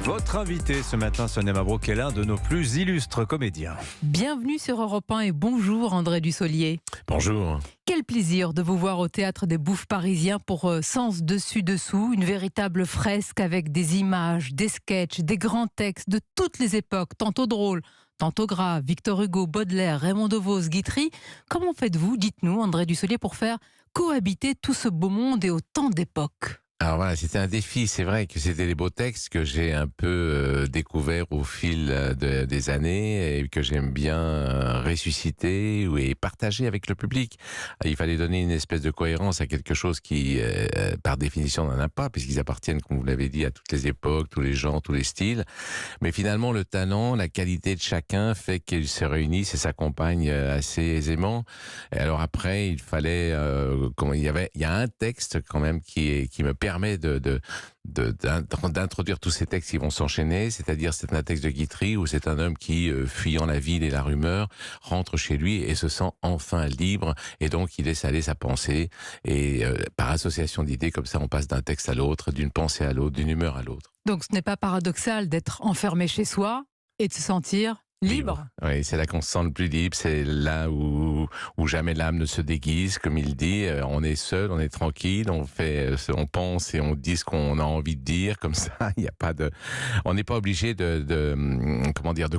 Votre invité ce matin, Sonia Mabrouk, est l'un de nos plus illustres comédiens. Bienvenue sur Europe 1 et bonjour André Dussolier. Bonjour. Quel plaisir de vous voir au Théâtre des Bouffes parisiens pour Sens dessus-dessous, une véritable fresque avec des images, des sketchs, des grands textes de toutes les époques, tantôt drôles, tantôt graves, Victor Hugo, Baudelaire, Raymond Devos, Guitry. Comment faites-vous, dites-nous André Dussolier, pour faire cohabiter tout ce beau monde et autant d'époques ? Alors voilà, c'était un défi. C'est vrai que c'était des beaux textes que j'ai un peu découverts au fil des années et que j'aime bien ressusciter et partager avec le public. Il fallait donner une espèce de cohérence à quelque chose qui, par définition, n'en a pas, puisqu'ils appartiennent, comme vous l'avez dit, à toutes les époques, tous les genres, tous les styles. Mais finalement, le talent, la qualité de chacun fait qu'ils se réunissent et s'accompagnent assez aisément. Et alors après, il fallait... il y a un texte quand même qui me permet d'introduire tous ces textes qui vont s'enchaîner, c'est-à-dire c'est un texte de Guitry où c'est un homme qui, fuyant la ville et la rumeur, rentre chez lui et se sent enfin libre, et donc il laisse aller sa pensée, et par association d'idées, comme ça on passe d'un texte à l'autre, d'une pensée à l'autre, d'une humeur à l'autre. Donc ce n'est pas paradoxal d'être enfermé chez soi et de se sentir libre. Oui, c'est là qu'on se sent le plus libre, c'est là où jamais l'âme ne se déguise, comme il dit. On est seul, on est tranquille, on pense et on dit ce qu'on a envie de dire, comme ça. Il n'y a pas de, on n'est pas obligé de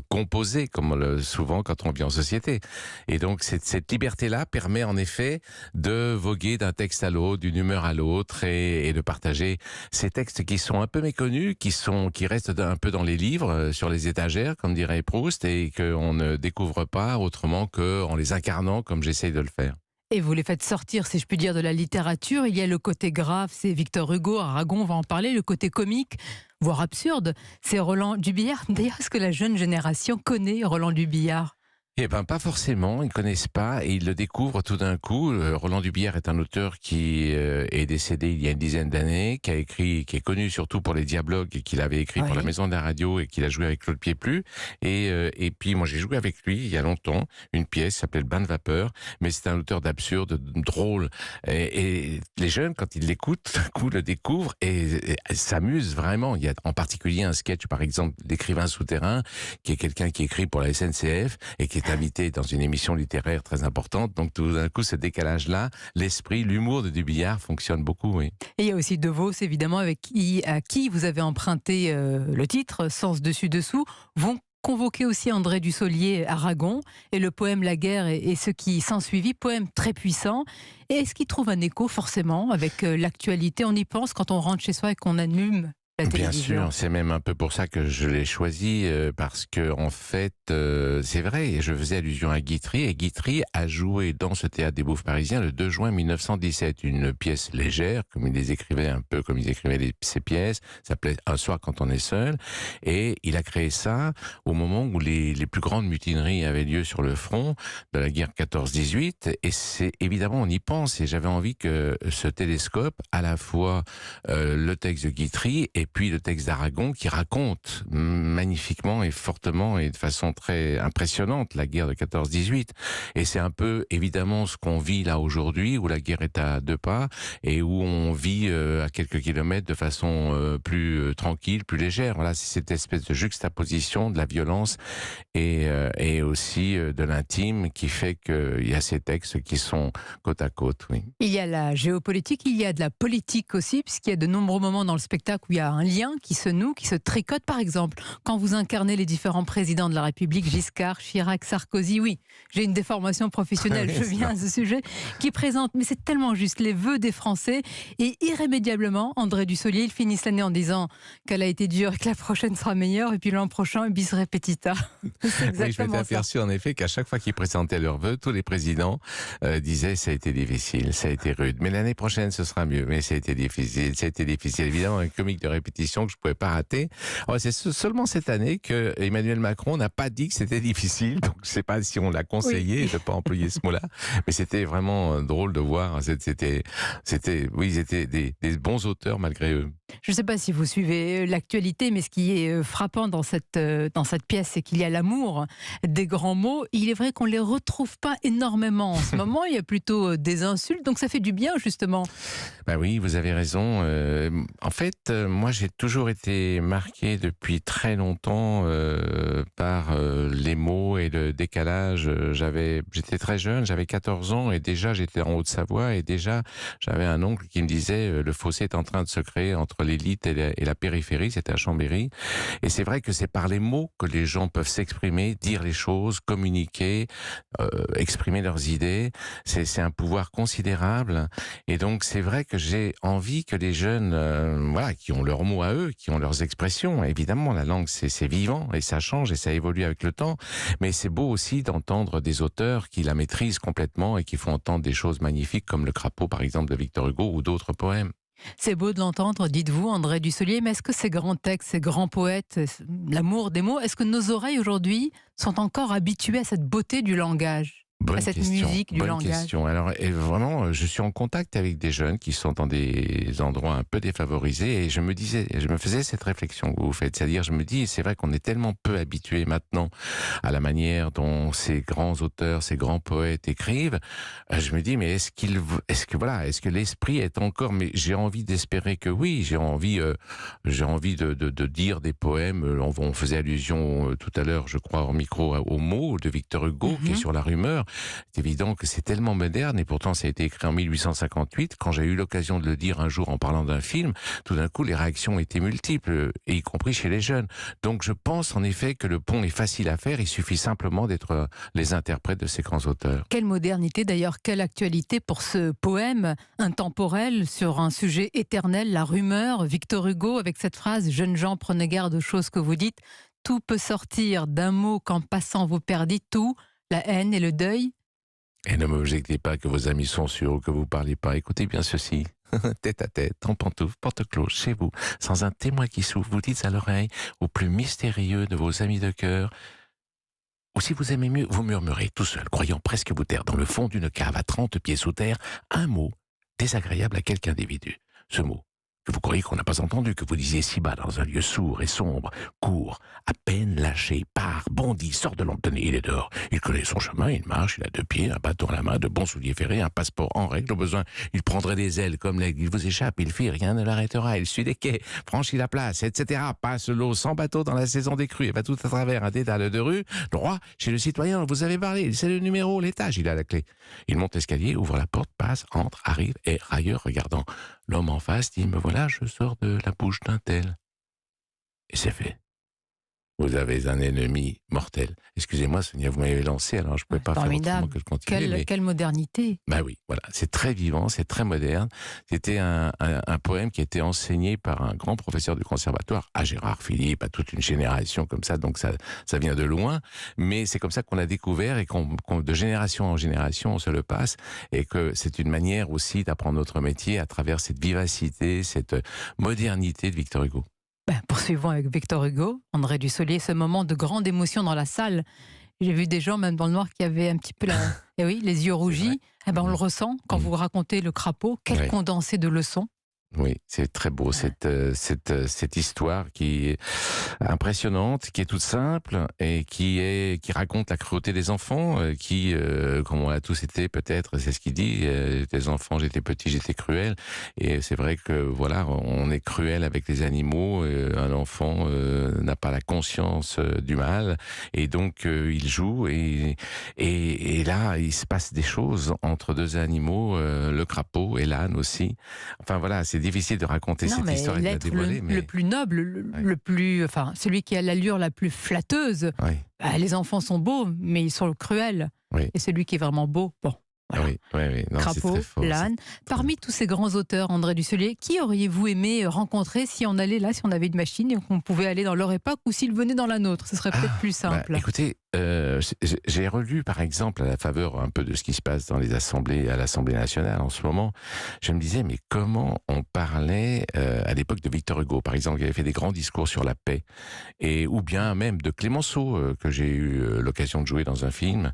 composer comme souvent quand on vit en société. Et donc cette liberté-là permet en effet de voguer d'un texte à l'autre, d'une humeur à l'autre, et de partager ces textes qui sont un peu méconnus, qui restent un peu dans les livres, sur les étagères, comme dirait Proust, et qu'on ne découvre pas autrement qu'en les incarnant comme j'essaye de le faire. Et vous les faites sortir, si je puis dire, de la littérature. Il y a le côté grave, c'est Victor Hugo, Aragon, on va en parler. Le côté comique, voire absurde, c'est Roland Dubillard. D'ailleurs, est-ce que la jeune génération connaît Roland Dubillard ? Eh bien, pas forcément, ils ne connaissent pas et ils le découvrent tout d'un coup. Roland Dubillard est un auteur qui est décédé il y a une dizaine d'années, qui est connu surtout pour les dialogues qu'il avait écrit pour la Maison de la Radio et qu'il a joué avec Claude Pieplu. Et puis, moi, j'ai joué avec lui il y a longtemps une pièce qui s'appelait Le Bain de Vapeur, mais c'est un auteur d'absurde, de drôle. Et les jeunes, quand ils l'écoutent, tout d'un coup, le découvrent et s'amusent vraiment. Il y a en particulier un sketch, par exemple, d'écrivain souterrain, qui est quelqu'un qui écrit pour la SNCF et qui est invité dans une émission littéraire très importante. Donc tout d'un coup, ce décalage-là, l'esprit, l'humour de Dubillard fonctionne beaucoup, oui. Et il y a aussi Devos, évidemment, à qui vous avez emprunté le titre, Sens dessus-dessous, vont convoquer aussi André Dussolier, Aragon, et le poème La guerre et ce qui s'ensuivit, poème très puissant. Et est-ce qu'il trouve un écho forcément avec l'actualité ? On y pense quand on rentre chez soi et qu'on allume la télévision. Bien sûr, c'est même un peu pour ça que je l'ai choisi, parce que en fait, c'est vrai, et je faisais allusion à Guitry, et Guitry a joué dans ce Théâtre des Bouffes parisiens le 2 juin 1917, une pièce légère, comme il les écrivait un peu, comme ils écrivaient ses pièces, ça s'appelait Un soir quand on est seul, et il a créé ça au moment où les plus grandes mutineries avaient lieu sur le front de la guerre 14-18, et c'est évidemment, on y pense, et j'avais envie que ce télescope, à la fois le texte de Guitry et puis le texte d'Aragon qui raconte magnifiquement et fortement et de façon très impressionnante la guerre de 14-18. Et c'est un peu évidemment ce qu'on vit là aujourd'hui, où la guerre est à 2 pas et où on vit à quelques kilomètres de façon plus tranquille, plus légère. Voilà, c'est cette espèce de juxtaposition de la violence et aussi de l'intime qui fait qu'il y a ces textes qui sont côte à côte. Oui. Il y a la géopolitique, il y a de la politique aussi, puisqu'il y a de nombreux moments dans le spectacle où il y a un lien qui se noue, qui se tricote. Par exemple, quand vous incarnez les différents présidents de la République, Giscard, Chirac, Sarkozy, oui, j'ai une déformation professionnelle, je viens à ce sujet, qui présente, mais c'est tellement juste, les vœux des Français. Et irrémédiablement, André Dussolier, il finit l'année en disant qu'elle a été dure et que la prochaine sera meilleure, et puis l'an prochain, bis repetita. C'est exactement oui, je m'étais aperçu en effet qu'à chaque fois qu'ils présentaient leurs vœux, tous les présidents disaient ça a été difficile, ça a été rude, mais l'année prochaine ce sera mieux, mais ça a été difficile, ça a été difficile. Évidemment, un comique de répétition que je ne pouvais pas rater. C'est seulement cette année que Emmanuel Macron n'a pas dit que c'était difficile, donc je ne sais pas si on l'a conseillé de ne pas employer ce mot-là, mais c'était vraiment drôle de voir. C'était ils étaient des bons auteurs malgré eux. Je ne sais pas si vous suivez l'actualité, mais ce qui est frappant dans cette pièce, c'est qu'il y a l'amour des grands mots. Il est vrai qu'on ne les retrouve pas énormément en ce moment. Il y a plutôt des insultes, donc ça fait du bien, justement. Ben oui, vous avez raison. En fait, moi, moi, j'ai toujours été marqué depuis très longtemps par les mots et le décalage. J'étais très jeune, j'avais 14 ans et déjà j'étais en Haute-Savoie et déjà j'avais un oncle qui me disait le fossé est en train de se créer entre l'élite et la périphérie, c'était à Chambéry. Et c'est vrai que c'est par les mots que les gens peuvent s'exprimer, dire les choses, communiquer, exprimer leurs idées. C'est un pouvoir considérable. Et donc c'est vrai que j'ai envie que les jeunes, voilà, qui ont leurs mots à eux, qui ont leurs expressions. Évidemment, la langue c'est vivant et ça change et ça évolue avec le temps. Mais c'est beau aussi d'entendre des auteurs qui la maîtrisent complètement et qui font entendre des choses magnifiques comme Le Crapaud, par exemple, de Victor Hugo ou d'autres poèmes. C'est beau de l'entendre, dites-vous, André Dussolier, mais est-ce que ces grands textes, ces grands poètes, l'amour des mots, est-ce que nos oreilles aujourd'hui sont encore habituées à cette beauté du langage, à cette musique du bonne langage? question. Alors, et vraiment, je suis en contact avec des jeunes qui sont dans des endroits un peu défavorisés et je me faisais cette réflexion que vous faites. C'est-à-dire, je me dis, c'est vrai qu'on est tellement peu habitué maintenant à la manière dont ces grands auteurs, ces grands poètes écrivent. Je me dis, mais est-ce que l'esprit est encore, mais j'ai envie d'espérer que oui, j'ai envie de dire des poèmes. On faisait allusion tout à l'heure, je crois, au micro, aux mots de Victor Hugo, qui est sur la rumeur. C'est évident que c'est tellement moderne et pourtant ça a été écrit en 1858. Quand j'ai eu l'occasion de le dire un jour en parlant d'un film, tout d'un coup les réactions étaient multiples, et y compris chez les jeunes. Donc je pense en effet que le pont est facile à faire, il suffit simplement d'être les interprètes de ces grands auteurs. Quelle modernité d'ailleurs, quelle actualité pour ce poème intemporel sur un sujet éternel, la rumeur. Victor Hugo avec cette phrase « Jeunes gens, prenez garde aux choses que vous dites, tout peut sortir d'un mot qu'en passant vous perdit, tout, la haine et le deuil ». Et ne m'objectez pas que vos amis sont sûrs ou que vous parlez pas. Écoutez bien ceci. Tête à tête, en pantoufles, porte close, chez vous, sans un témoin qui souffle, vous dites à l'oreille au plus mystérieux de vos amis de cœur. Ou si vous aimez mieux, vous murmurez tout seul, croyant presque vous taire dans le fond d'une cave à 30 pieds sous terre, un mot désagréable à quelque individu. Ce mot que vous croyez qu'on n'a pas entendu, que vous disiez si bas dans un lieu sourd et sombre, court, à peine lâché, part, bondit, sort de l'entonné, il est dehors. Il connaît son chemin, il marche, il a 2 pieds, un bâton à la main, de bons souliers ferrés, un passeport en règle, au besoin, il prendrait des ailes comme l'aigle, il vous échappe, il fuit, rien ne l'arrêtera, il suit les quais, franchit la place, etc. Passe l'eau sans bateau dans la saison des crues, et va tout à travers un dédale de rue, droit chez le citoyen dont vous avez parlé, c'est le numéro, l'étage, il a la clé. Il monte l'escalier, ouvre la porte, passe, entre, arrive, et railleur regardant l'homme en face, dit, me voilà, je sors de la bouche d'un tel. Et c'est fait. Vous avez un ennemi mortel. Excusez-moi, Sonia, vous m'avez lancé, alors je ne pouvais pas faire autrement que de continuer. Quelle modernité. Bah oui, voilà, c'est très vivant, c'est très moderne. C'était un poème qui a été enseigné par un grand professeur du conservatoire, à Gérard Philippe, à toute une génération comme ça, donc ça vient de loin. Mais c'est comme ça qu'on a découvert et de génération en génération, on se le passe. Et que c'est une manière aussi d'apprendre notre métier à travers cette vivacité, cette modernité de Victor Hugo. Poursuivons avec Victor Hugo, André Dussolier, ce moment de grande émotion dans la salle. J'ai vu des gens, même dans le noir, qui avaient un petit peu eh oui, les yeux rougis. On le ressent quand vous racontez Le Crapaud. Quel condensé de leçons. Oui, c'est très beau, cette histoire qui est impressionnante, qui est toute simple et qui raconte la cruauté des enfants, comme on a tous été peut-être, c'est ce qu'il dit, les enfants, j'étais petit, j'étais cruel. Et c'est vrai que voilà, on est cruel avec les animaux, un enfant n'a pas la conscience du mal, et donc il joue, et là, il se passe des choses entre 2 animaux, le crapaud et l'âne aussi. Enfin voilà, c'est difficile de raconter cette histoire et de la dévoiler. Le plus noble, le plus, enfin, celui qui a l'allure la plus flatteuse. Les enfants sont beaux, mais ils sont cruels. Et celui qui est vraiment beau, bon. Voilà. Non, Crapaud, l'âne. Parmi tous ces grands auteurs, André Dussolier, qui auriez-vous aimé rencontrer si on allait là, si on avait une machine et qu'on pouvait aller dans leur époque, ou s'ils venaient dans la nôtre? Ce serait peut-être plus simple. Écoutez, j'ai relu par exemple à la faveur un peu de ce qui se passe dans les assemblées, à l'Assemblée nationale en ce moment, je me disais mais comment on parlait à l'époque de Victor Hugo par exemple, qui avait fait des grands discours sur la paix, ou bien même de Clémenceau que j'ai eu l'occasion de jouer dans un film,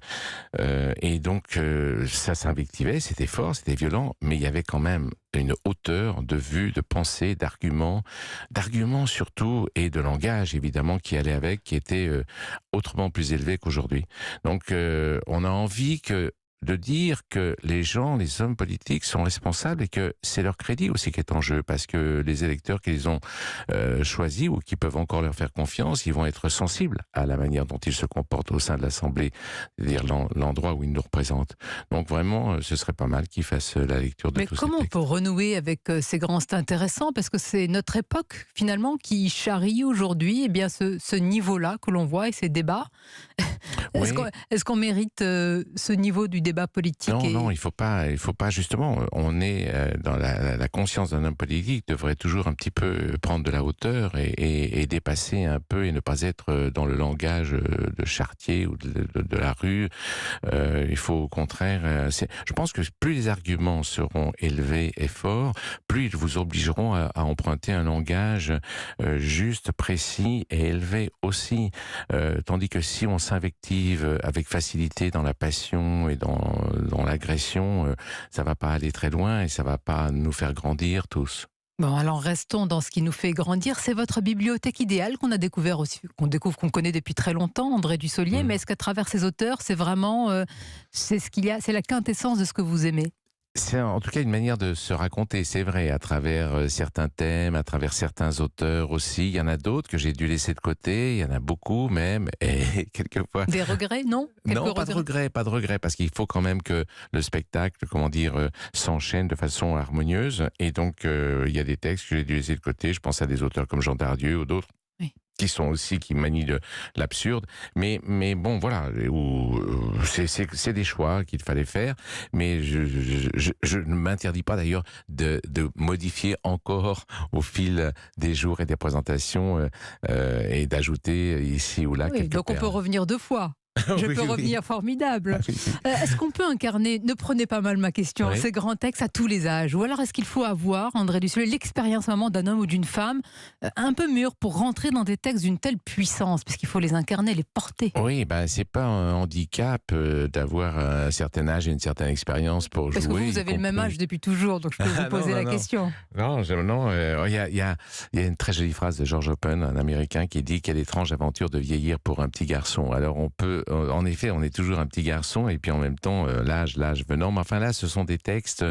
et donc ça s'invectivait, c'était fort, c'était violent, mais il y avait quand même une hauteur de vue, de pensée, d'arguments surtout, et de langage évidemment qui allait avec, qui était autrement plus élevé qu'aujourd'hui. Donc on a envie que de dire que les gens, les hommes politiques sont responsables et que c'est leur crédit aussi qui est en jeu, parce que les électeurs qu'ils ont choisis ou qui peuvent encore leur faire confiance, ils vont être sensibles à la manière dont ils se comportent au sein de l'Assemblée, c'est-à-dire l'endroit où ils nous représentent. Donc vraiment, ce serait pas mal qu'ils fassent la lecture de Mais tous ces comment on textes. peut renouer avec ces grands? C'est intéressant parce que c'est notre époque finalement qui charrie aujourd'hui ce niveau-là que l'on voit et ces débats. Oui. Est-ce qu'on mérite ce niveau du débat politique? Non, il faut pas justement. On est dans la conscience d'un homme politique devrait toujours un petit peu prendre de la hauteur et dépasser un peu et ne pas être dans le langage de Chartier ou de la rue. Il faut au contraire. Je pense que plus les arguments seront élevés et forts, plus ils vous obligeront à emprunter un langage juste, précis et élevé aussi. Tandis que si on s'invective avec facilité dans la passion et dans l'agression, ça va pas aller très loin et ça va pas nous faire grandir tous. Bon, alors restons dans ce qui nous fait grandir. C'est votre bibliothèque idéale qu'on a découvert aussi, qu'on connaît depuis très longtemps, André Dussolier. Mais est-ce qu'à travers ces auteurs, c'est vraiment, c'est la quintessence de ce que vous aimez? C'est en tout cas une manière de se raconter, c'est vrai, à travers certains thèmes, à travers certains auteurs aussi. Il y en a d'autres que j'ai dû laisser de côté, il y en a beaucoup même, et quelquefois... Des regrets, non? Non, pas de regret, parce qu'il faut quand même que le spectacle, s'enchaîne de façon harmonieuse. Et donc, il y a des textes que j'ai dû laisser de côté. Je pense à des auteurs comme Jean Dardieu ou d'autres. Oui. Qui manient l'absurde, mais bon voilà, c'est des choix qu'il fallait faire, mais je ne m'interdis pas d'ailleurs de modifier encore au fil des jours et des présentations et d'ajouter ici ou là quelques donc on peut perles. revenir 2 fois. Je peux revenir formidable. Oui. Est-ce qu'on peut incarner, ne prenez pas mal ma question, Oui. ces grands textes à tous les âges? Ou alors est-ce qu'il faut avoir, André Dussolier, l'expérience vraiment d'un homme ou d'une femme un peu mûr pour rentrer dans des textes d'une telle puissance? Parce qu'il faut les incarner, les porter. Oui, c'est pas un handicap d'avoir un certain âge et une certaine expérience pour Parce jouer. que vous avez le même âge depuis toujours, donc je peux vous poser la question. Non, il y a une très jolie phrase de George Oppen, un Américain, qui dit: quelle étrange aventure de vieillir pour un petit garçon. Alors en effet, on est toujours un petit garçon, et puis en même temps, l'âge venant. Mais enfin là, ce sont des textes,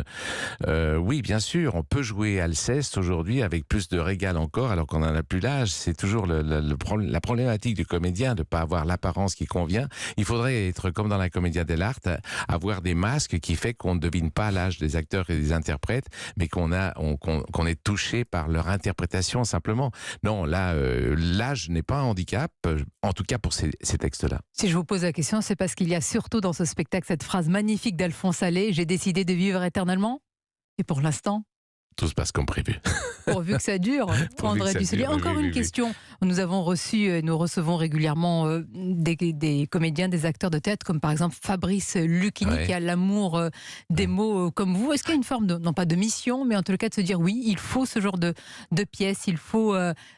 oui, bien sûr, on peut jouer Alceste aujourd'hui avec plus de régal encore, alors qu'on n'en a plus l'âge. C'est toujours la problématique du comédien, de ne pas avoir l'apparence qui convient. Il faudrait être comme dans la Commedia dell'arte, avoir des masques qui fait qu'on ne devine pas l'âge des acteurs et des interprètes, mais qu'on est touché par leur interprétation simplement. Non, là, l'âge n'est pas un handicap, en tout cas pour ces textes-là. Si je vous pose la question, c'est parce qu'il y a surtout dans ce spectacle cette phrase magnifique d'Alphonse Allais: j'ai décidé de vivre éternellement. Et pour l'instant, Tout se passe comme prévu. pourvu que ça dure, André Dussolier. Encore une question. Nous recevons régulièrement des comédiens, des acteurs de théâtre, comme par exemple Fabrice Lucchini, qui a l'amour des mots comme vous. Est-ce qu'il y a une forme non pas de mission, mais en tout cas de se dire oui, il faut ce genre de pièce, il faut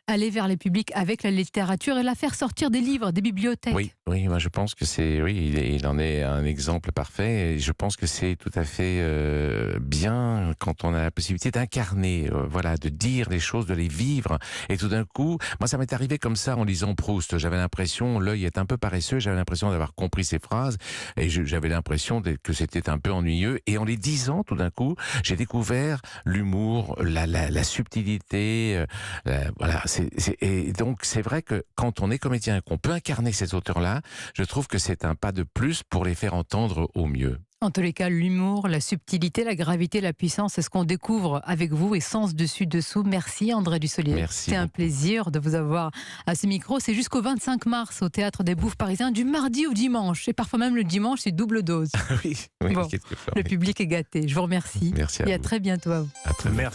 aller vers les publics avec la littérature et la faire sortir des livres, des bibliothèques? Oui, moi je pense que il en est un exemple parfait, et je pense que c'est tout à fait bien quand on a la possibilité d'incarner, de dire les choses, de les vivre. Et tout d'un coup, moi ça m'est arrivé comme ça en lisant Proust. J'avais l'impression, l'œil est un peu paresseux, j'avais l'impression d'avoir compris ses phrases, et j'avais l'impression que c'était un peu ennuyeux. Et en les disant, tout d'un coup, j'ai découvert l'humour, la subtilité. Et donc c'est vrai que quand on est comédien, qu'on peut incarner ces auteurs-là, je trouve que c'est un pas de plus pour les faire entendre au mieux. En tous les cas, l'humour, la subtilité, la gravité, la puissance, c'est ce qu'on découvre avec vous, et sens dessus-dessous. Merci André Dussolier. Merci C'était un beaucoup. plaisir de vous avoir à ce micro. C'est jusqu'au 25 mars au Théâtre des Bouffes Parisiens, du mardi au dimanche. Et parfois même le dimanche, c'est double dose. Oui, Bon, quelquefois. le public est gâté. Je vous remercie. Merci à et à vous. très bientôt à vous. À très bientôt. Merci.